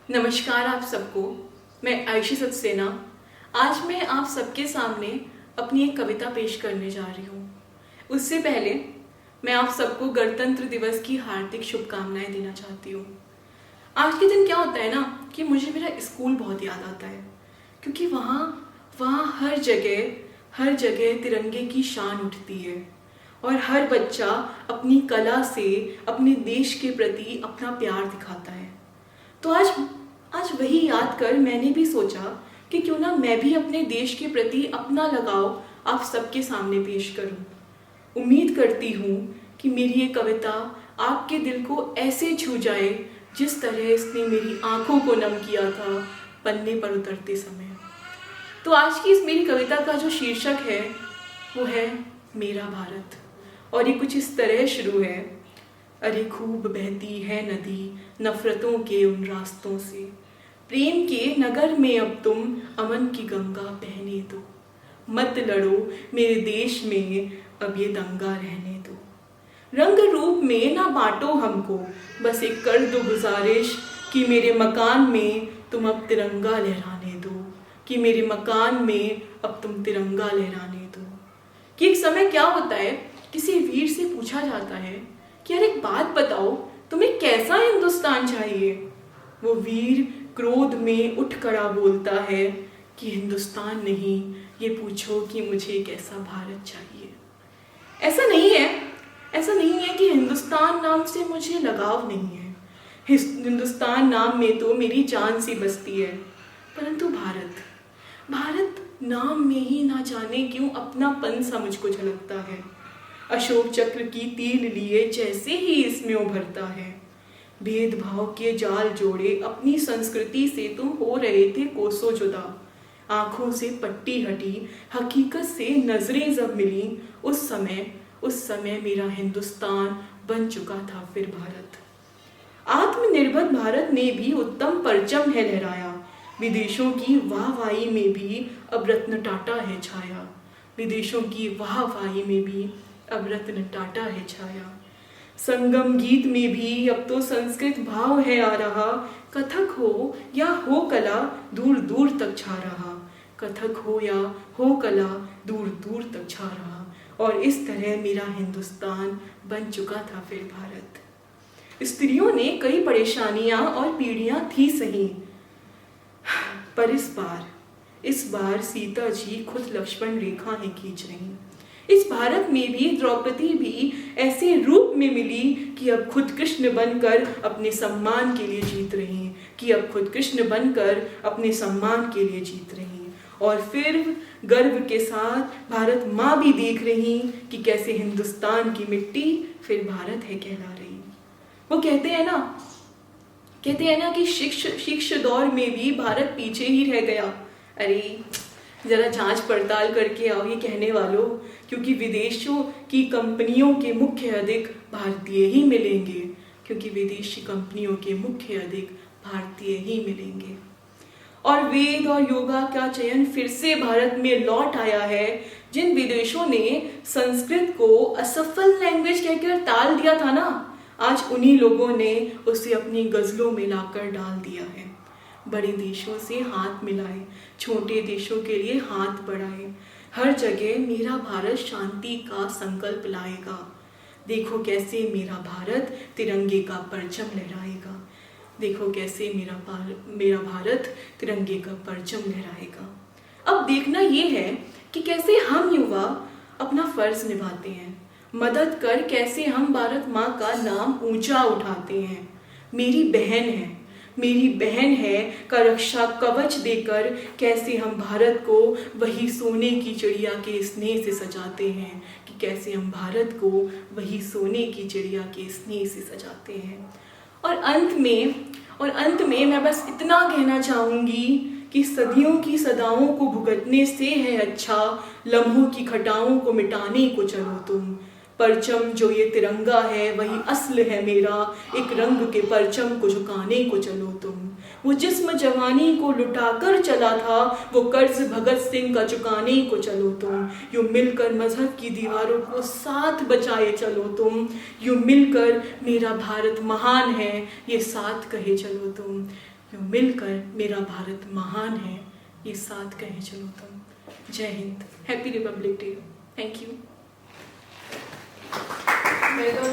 नमस्कार आप सबको। मैं आयशी सक्सेना। आज मैं आप सबके सामने अपनी एक कविता पेश करने जा रही हूँ। उससे पहले मैं आप सबको गणतंत्र दिवस की हार्दिक शुभकामनाएं देना चाहती हूँ। आज के दिन क्या होता है ना कि मुझे मेरा स्कूल बहुत याद आता है, क्योंकि वहाँ वहाँ हर जगह तिरंगे की शान उठती है और हर बच्चा अपनी कला से अपने देश के प्रति अपना प्यार दिखाता है। तो आज वही याद कर मैंने भी सोचा कि क्यों ना मैं भी अपने देश के प्रति अपना लगाव आप सबके सामने पेश करूं। उम्मीद करती हूँ कि मेरी ये कविता आपके दिल को ऐसे छू जाए जिस तरह इसने मेरी आंखों को नम किया था पन्ने पर उतरते समय। तो आज की इस मेरी कविता का जो शीर्षक है वो है मेरा भारत, और ये कुछ इस तरह शुरू है। अरे खूब बहती है नदी नफरतों के उन रास्तों से, प्रेम के नगर में अब तुम अमन की गंगा बहने दो। मत लड़ो मेरे देश में अब ये दंगा रहने दो। रंग रूप में ना बांटो हमको, बस एक कर दो गुजारिश कि मेरे मकान में तुम अब तिरंगा लहराने दो, कि मेरे मकान में अब तुम तिरंगा लहराने दो। कि एक समय क्या होता है, किसी वीर से पूछा जाता है कि यार एक बात बताओ, तुम्हें कैसा हिंदुस्तान चाहिए। वो वीर क्रोध में उठ खड़ा बोलता है कि हिंदुस्तान नहीं, ये पूछो कि मुझे कैसा भारत चाहिए। ऐसा नहीं है कि हिंदुस्तान नाम से मुझे लगाव नहीं है। हिंदुस्तान नाम में तो मेरी जान सी बसती है, परंतु भारत नाम में ही ना जाने क्यों अपनापन सा मुझको झलकता है। अशोक चक्र की तीर लिए जैसे ही इसमें उभरता है। भेदभाव के जाल जोड़े अपनी संस्कृति से तुम हो रहे थे कोसों जुदा। आंखों से पट्टी हटी हकीकत से नजरें जब मिली, उस समय मेरा हिंदुस्तान बन चुका था फिर भारत। आत्मनिर्भर भारत ने भी उत्तम परचम है लहराया। विदेशों की वाहवाही में भी अब रत्न टाटा है छाया। विदेशों की वाहवाही में भी अब रत्न टाटा है छाया। संगम गीत में भी अब तो संस्कृत भाव है आ रहा। कथक हो या हो कला दूर दूर तक छा रहा। कथक हो या हो कला दूर दूर तक छा रहा। और इस तरह मेरा हिंदुस्तान बन चुका था फिर भारत। स्त्रियों ने कई परेशानियां और पीढ़ियां थी सही, पर इस बार सीता जी खुद लक्ष्मण रेखा है खींच रही। इस भारत में भी द्रौपदी भी ऐसे रूप में मिली कि अब खुद कृष्ण बनकर अपने सम्मान के लिए जीत रही हैं, कि अब खुद कृष्ण बनकर अपने सम्मान के लिए जीत रही हैं। और फिर गर्व के साथ भारत माँ भी देख रही कि कैसे हिंदुस्तान की मिट्टी फिर भारत है कहला रही। वो कहते हैं ना कि शिक्षा दौर में भी भारत पीछे ही रह गया। अरे जरा जांच पड़ताल करके आओ ये कहने वालों, क्योंकि विदेशों की कंपनियों के मुख्य अधिक भारतीय ही मिलेंगे, क्योंकि विदेशी कंपनियों के मुख्य अधिक भारतीय ही मिलेंगे। और वेद और योगा का चयन फिर से भारत में लौट आया है। जिन विदेशों ने संस्कृत को असफल लैंग्वेज कहकर टाल दिया था ना, आज उन्हीं लोगों ने उसे अपनी गजलों में लाकर डाल दिया है। बड़े देशों से हाथ मिलाए, छोटे देशों के लिए हाथ बढ़ाए। हर जगह मेरा भारत शांति का संकल्प लाएगा। देखो कैसे मेरा भारत तिरंगे का परचम लहराएगा। देखो कैसे मेरा भारत तिरंगे का परचम लहराएगा। अब देखना ये है कि कैसे हम युवा अपना फर्ज निभाते हैं, मदद कर कैसे हम भारत माँ का नाम ऊंचा उठाते हैं। मेरी बहन है का रक्षा कवच देकर कैसे हम भारत को वही सोने की चिड़िया के स्नेह से सजाते हैं, कि कैसे हम भारत को वही सोने की चिड़िया के स्नेह से सजाते हैं। और अंत में मैं बस इतना कहना चाहूँगी कि सदियों की सदाओं को भुगतने से है अच्छा लम्हों की खटाओं को मिटाने को चलो तुम। परचम जो ये तिरंगा है वही असल है मेरा, एक रंग के परचम को झुकाने को चलो तुम। वो जिस्म जवानी को लुटाकर चला था, वो कर्ज भगत सिंह का चुकाने को चलो तुम। यूं मिलकर मजहब की दीवारों को साथ बचाए चलो तुम। यूं मिलकर मेरा भारत महान है ये साथ कहे चलो तुम। मिलकर मेरा भारत महान है, ये साथ कहे चलो तुम। जय Hind, happy Republic day. Thank you. मेरे तो